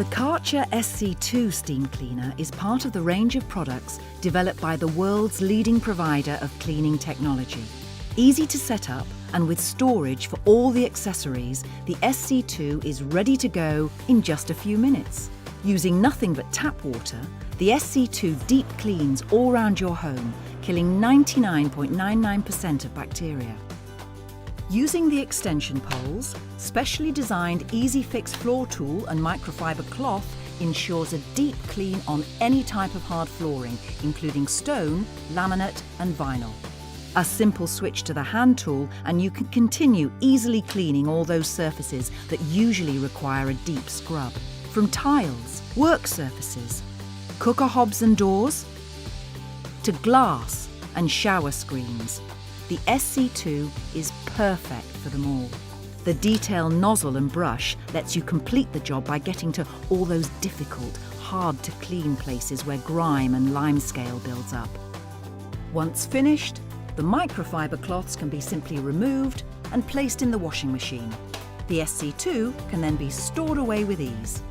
The Karcher SC2 steam cleaner is part of the range of products developed by the world's leading provider of cleaning technology. Easy to set up and with storage for all the accessories, the SC2 is ready to go in just a few minutes. Using nothing but tap water, the SC2 deep cleans all around your home, killing 99.99% of bacteria. Using the extension poles, specially designed EasyFix floor tool and microfibre cloth ensures a deep clean on any type of hard flooring, including stone, laminate and vinyl. A simple switch to the hand tool and you can continue easily cleaning all those surfaces that usually require a deep scrub. From tiles, work surfaces, cooker hobs and doors, to glass and shower screens, the SC2 is perfect for them all. The detail nozzle and brush lets you complete the job by getting to all those difficult, hard to clean places where grime and limescale builds up. Once finished, the microfibre cloths can be simply removed and placed in the washing machine. The SC2 can then be stored away with ease.